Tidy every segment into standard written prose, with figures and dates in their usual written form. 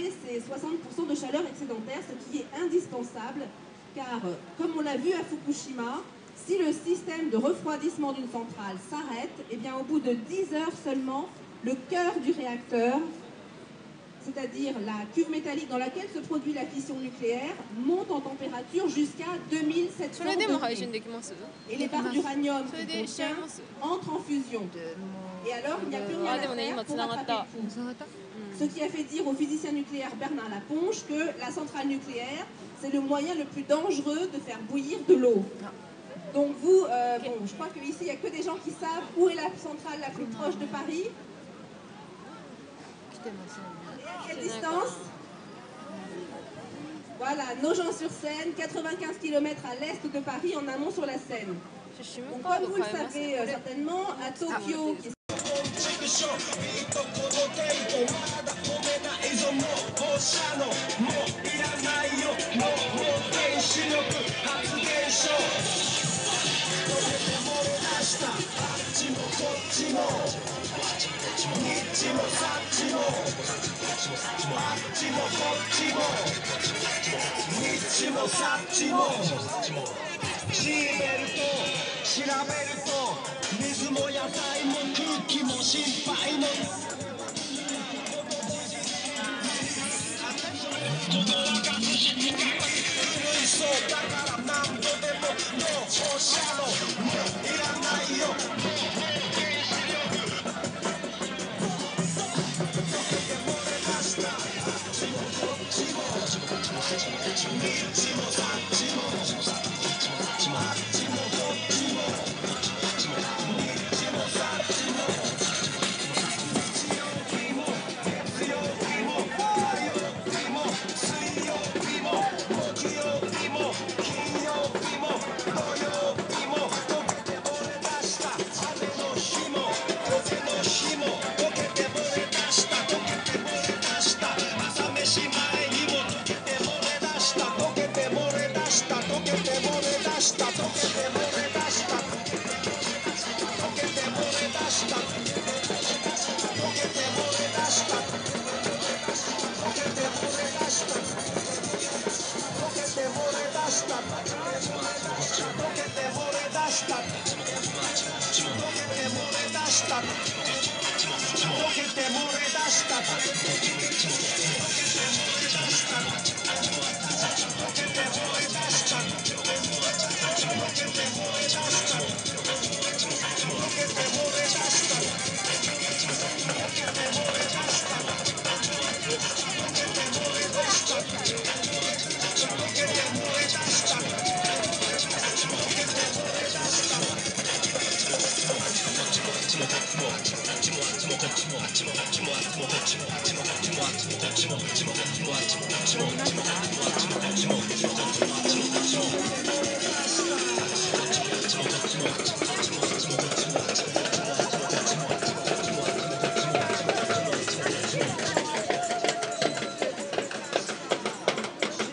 éviter ces 60% de chaleur excédentaire, ce qui est indispensable, car comme on l'a vu à Fukushima, si le système de refroidissement d'une centrale s'arrête, eh bien au bout de 10 heures seulement, le cœur du réacteur, c'est-à-dire la cuve métallique dans laquelle se produit la fission nucléaire, monte en température jusqu'à 2700 degrés. Et les barres d'uranium qu'il contient entrent en fusion. Et alors, il n'y a plus rien à faire pour rattraper le coup. Ce qui a fait dire au physicien nucléaire Bernard Laponche que la centrale nucléaire, c'est le moyen le plus dangereux de faire bouillir de l'eau. Donc vous, bon, je crois qu'ici, il n'y a que des gens qui savent où est la centrale la plus proche de Paris. Et à quelle distance? Voilà, Nogent-sur-Seine, 95 km à l'est de Paris, en amont sur la Seine. Donc, comme vous le savez certainement, à Tokyo, qui est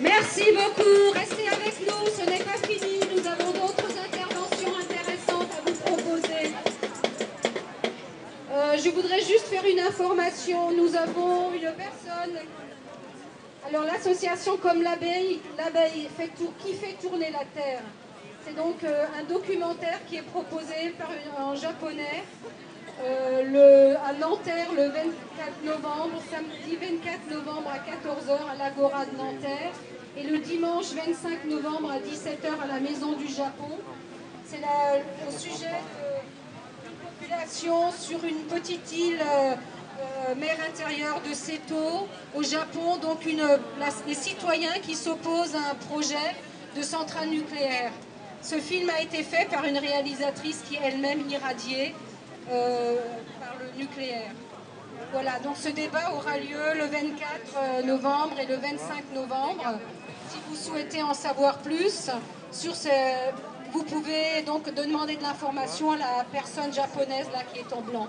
Merci beaucoup, restez avec nous, ce n'est pas fini, nous avons d'autres interventions intéressantes à vous proposer. Je voudrais juste faire une information, nous avons une personne, alors l'association Comme l'abeille qui fait tourner la Terre. C'est donc un documentaire qui est proposé par un japonais à Nanterre le 24 novembre, samedi 24 novembre à 14 h à l'Agora de Nanterre et le dimanche 25 novembre à 17 h à la Maison du Japon. C'est au sujet d'une population sur une petite île mer intérieure de Seto au Japon, donc des citoyens qui s'opposent à un projet de centrale nucléaire. Ce film a été fait par une réalisatrice qui est elle-même irradiée par le nucléaire. Voilà, donc ce débat aura lieu le 24 novembre et le 25 novembre. Si vous souhaitez en savoir plus sur vous pouvez donc demander de l'information à la personne japonaise là qui est en blanc.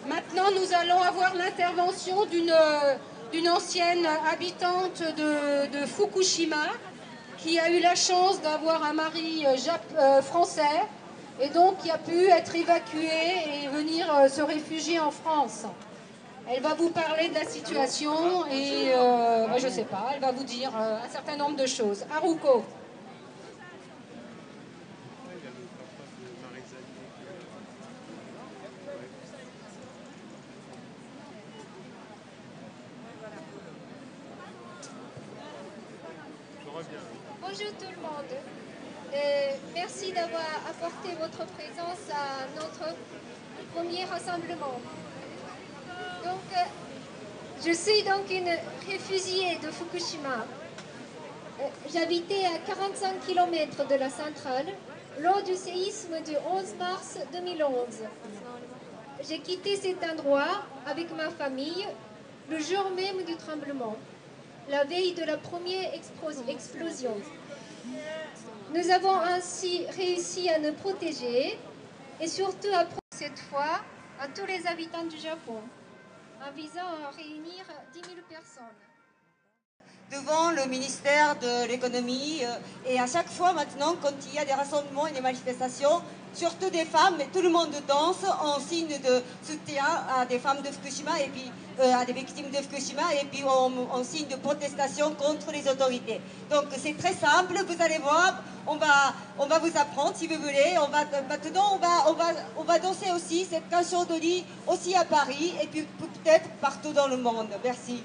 Maintenant, nous allons avoir l'intervention d'une ancienne habitante de Fukushima qui a eu la chance d'avoir un mari français et donc qui a pu être évacuée et venir se réfugier en France. Elle va vous parler de la situation et je ne sais pas, elle va vous dire un certain nombre de choses. Haruko. Bonjour tout le monde. Merci d'avoir apporté votre présence à notre premier rassemblement. Donc, je suis donc une réfugiée de Fukushima. J'habitais à 45 km de la centrale lors du séisme du 11 mars 2011. J'ai quitté cet endroit avec ma famille le jour même du tremblement, la veille de la première explosion. Nous avons ainsi réussi à nous protéger et surtout à cette fois à tous les habitants du Japon, en visant à réunir 10 000 personnes. Devant le ministère de l'économie et à chaque fois maintenant quand il y a des rassemblements et des manifestations, surtout des femmes, mais tout le monde danse en signe de soutien à des femmes de Fukushima et puis à des victimes de Fukushima et puis en signe de protestation contre les autorités. Donc c'est très simple, vous allez voir, on va vous apprendre si vous voulez. Maintenant on va danser aussi cette cantion d'Oli aussi à Paris et puis peut-être partout dans le monde. Merci.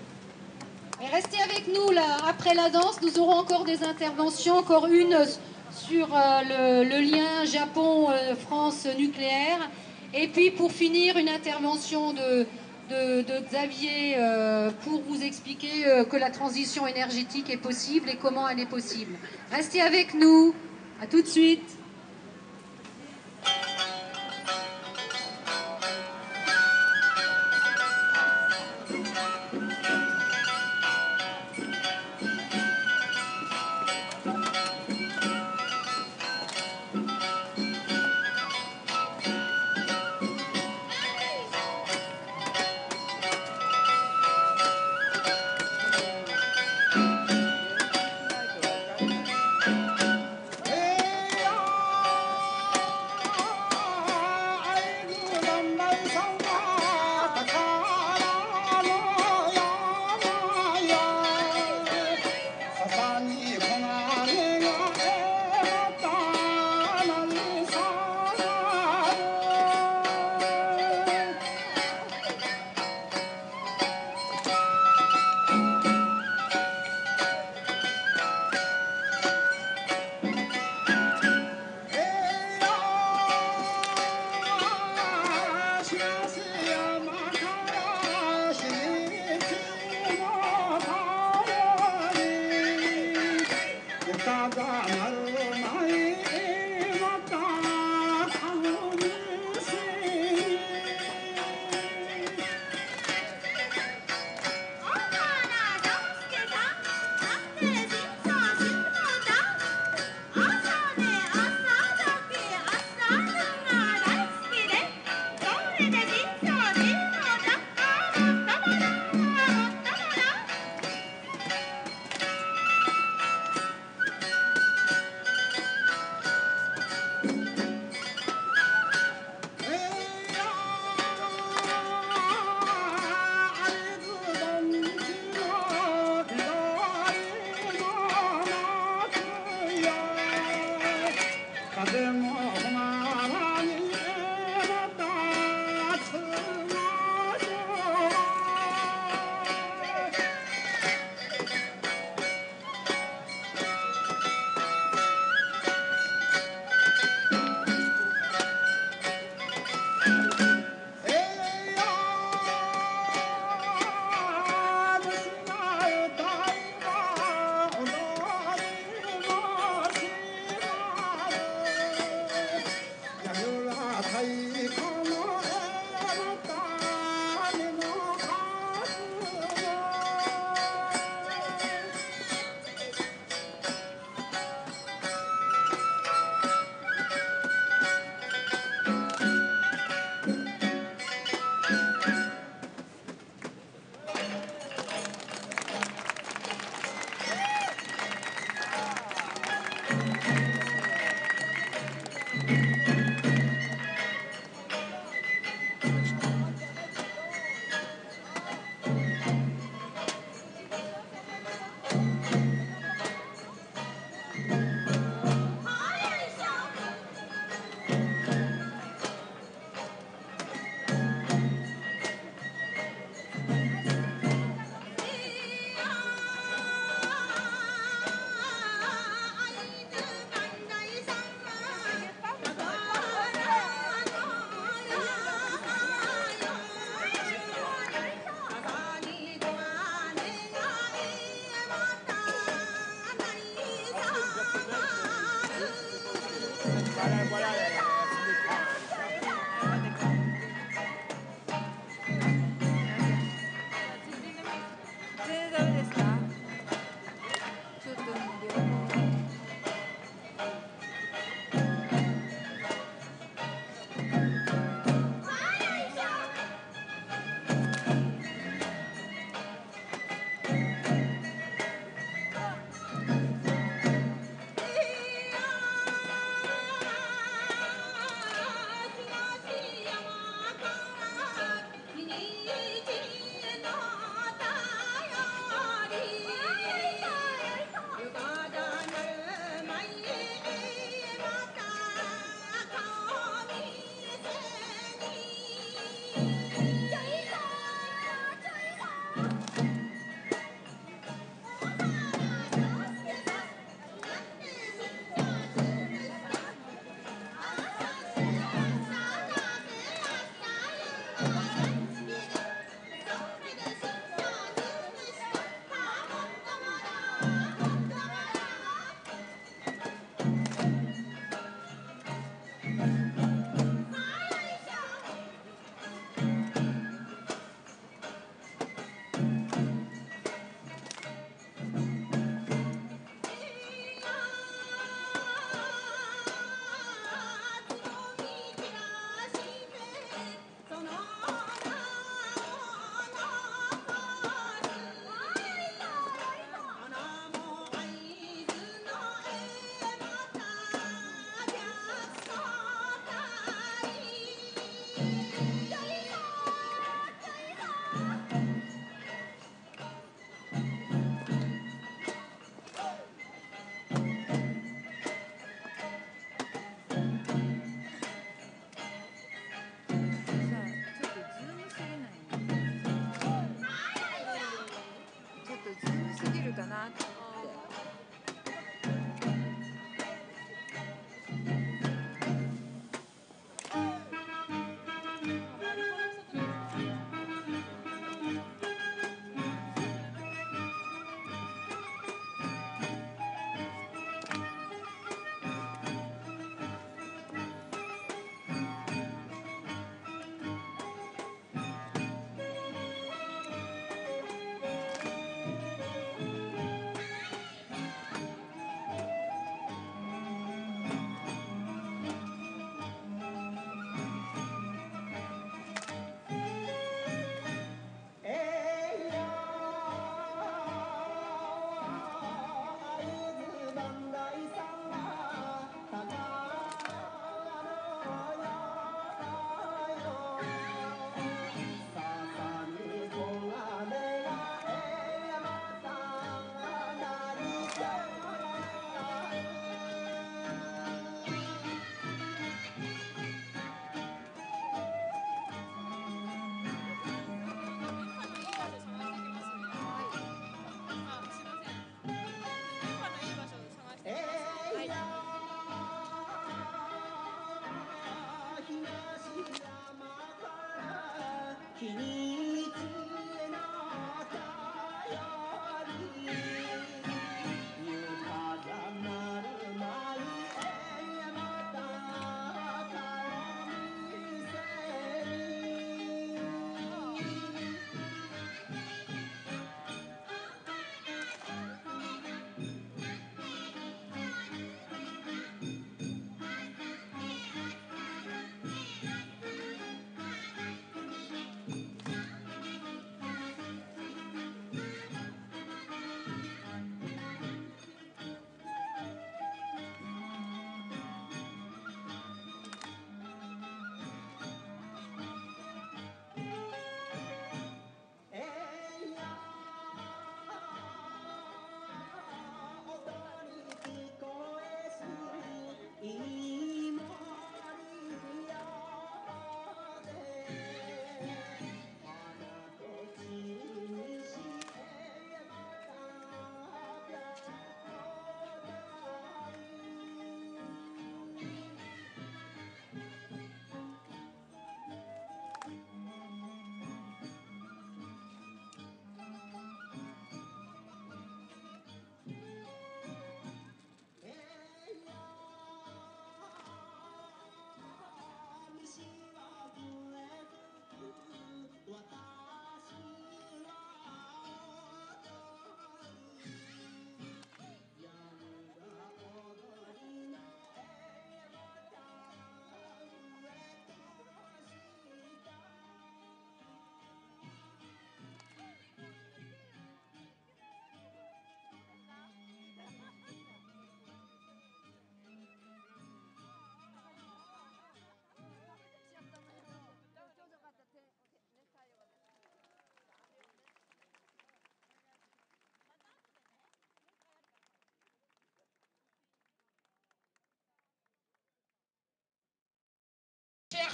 Et restez avec nous là, après la danse, nous aurons encore des interventions, encore une sur le lien Japon-France nucléaire. Et puis pour finir, une intervention de Xavier pour vous expliquer que la transition énergétique est possible et comment elle est possible. Restez avec nous, à tout de suite. Hey, 然ダメですか？ちょっと両方。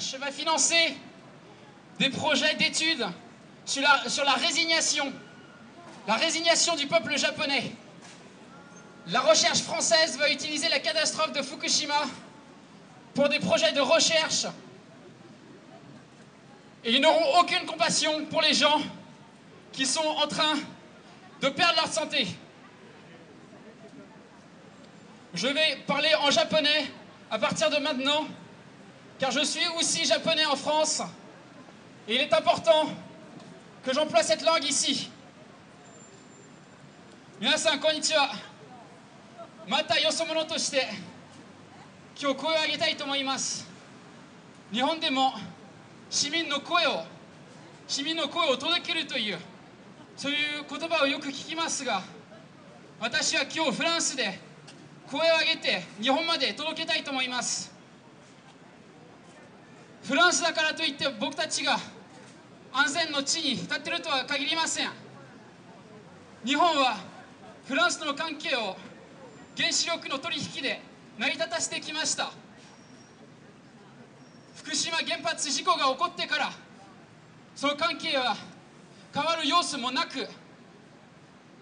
recherche va financer des projets d'études sur la résignation du peuple japonais. La recherche française va utiliser la catastrophe de Fukushima pour des projets de recherche. Et ils n'auront aucune compassion pour les gens qui sont en train de perdre leur santé. Je vais parler en japonais à partir de maintenant, car je suis aussi japonais en France, et il est important que j'emploie cette langue ici. Minasan, konnichiwa. Mata yosomono to shite, kyou koe o agetai to omoimasu. Nihon de mo shimin no koe o todokeru toいう、そういう言葉をよく聞きますが、私は今日フランスで声を上げて日本まで届けたいと思います。フランスだからといって僕たちが安全の地に立っているとは限りません。日本はフランスとの関係を原子力の取引で成り立たせてきました。福島原発事故が起こってからその関係は変わる様子もなく、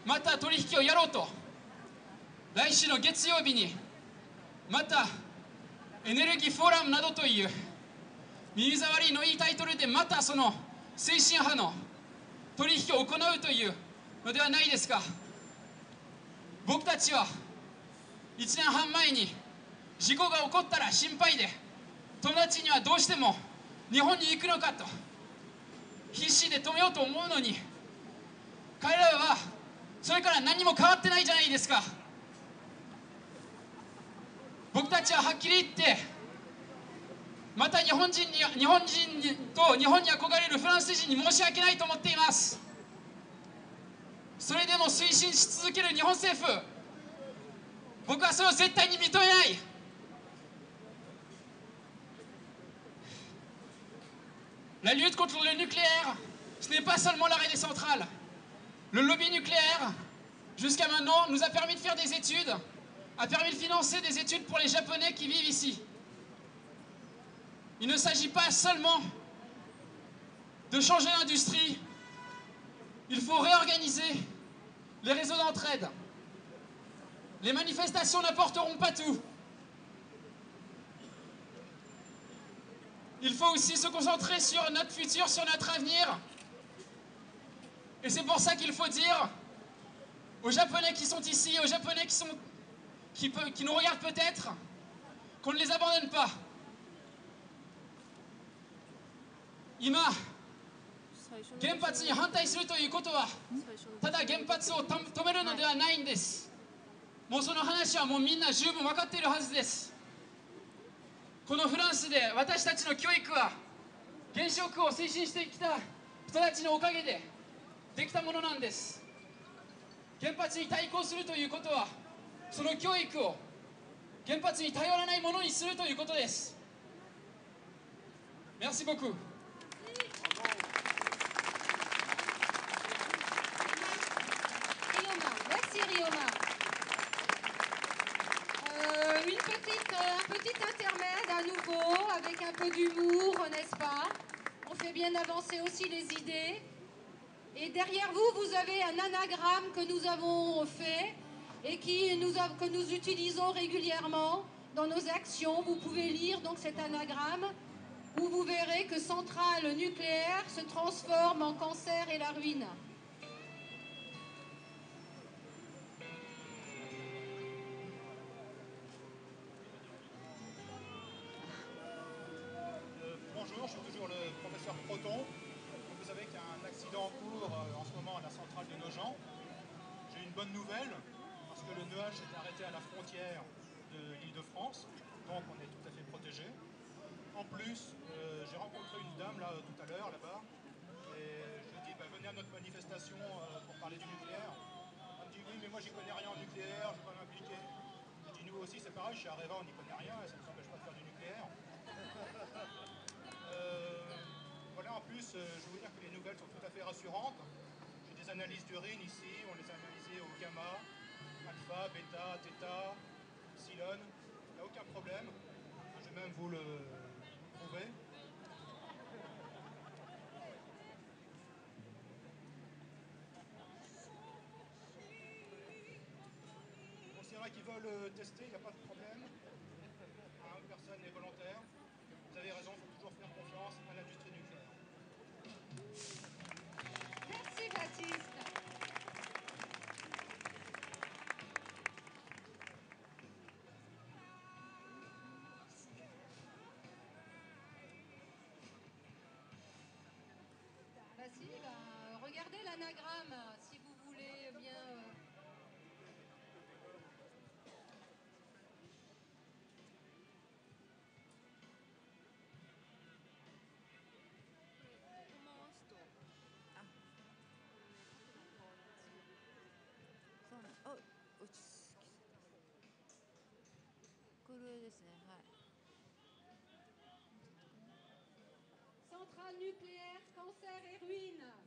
また取引をやろうと来週の月曜日にまたエネルギーフォーラムなどという耳障りのいいタイトルでまたその推進派の取引を行うというのではないですか。僕たちは1年半前に事故が起こったら心配で友達にはどうしても日本に行くのかと必死で止めようと思うのに、彼らはそれから何も変わってないじゃないですか。僕たちははっきり言ってまた日本人と日本に憧れるフランス人に申し訳ないと思っています。それでも推進し続ける日本政府、僕はそれを絶対に認めない。La lutte contre le nucléaire, ce n'est pas seulement l'arrêt des centrales. Le lobby nucléaire, jusqu'à maintenant, nous a permis de faire des études, a permis de financer des études pour les Japonais qui vivent ici. Il ne s'agit pas seulement de changer l'industrie, il faut réorganiser les réseaux d'entraide. Les manifestations n'apporteront pas tout. Il faut aussi se concentrer sur notre futur, sur notre avenir. Et c'est pour ça qu'il faut dire aux Japonais qui sont ici, aux Japonais qui nous regardent peut-être, qu'on ne les abandonne pas. 今、原発に反対するということは、ただ原発を止めるのではないんです。もうその話はもうみんな十分分かっているはずです。このフランスで私たちの教育は原子力を推進してきた人たちのおかげでできたものなんです。原発に対抗するということは、その教育を原発に頼らないものにするということです。Merci beaucoup. Merci Rioma. Un petit intermède à nouveau, avec un peu d'humour, n'est-ce pas? On fait bien avancer aussi les idées. Et derrière vous, vous avez un anagramme que nous avons fait et que nous utilisons régulièrement dans nos actions. Vous pouvez lire donc cet anagramme où vous verrez que centrale nucléaire se transforme en cancer et la ruine. Bonjour, je suis toujours le professeur Proton. Vous savez qu'il y a un accident en cours en ce moment à la centrale de Nogent. J'ai une bonne nouvelle, parce que le nuage s'est arrêté à la frontière de l'Île-de-France, donc on est tout à fait protégé. En plus, j'ai rencontré une dame là tout à l'heure, là-bas, et je lui ai dit venez à notre manifestation pour parler du nucléaire. Elle me dit oui, mais moi j'y connais rien en nucléaire, je ne vais pas m'impliquer. Je dis nous aussi c'est pareil, je suis à Areva, on n'y connaît rien, et ça ne nous empêche pas de faire du nucléaire. Voilà, en plus, je veux vous dire que les nouvelles sont tout à fait rassurantes. J'ai des analyses d'urine ici, on les a analysées au gamma, alpha, bêta, θ, epsilon, il n'y a aucun problème. Je vais même vous le prouver. a qui veulent tester, il n'y a pas de problème. Hein, personne n'est volontaire. Vous avez raison, il faut toujours faire confiance à l'industrie nucléaire. Merci Baptiste. Bah si, regardez l'anagramme si vous voulez bien. Centrale nucléaire, cancer et ruines.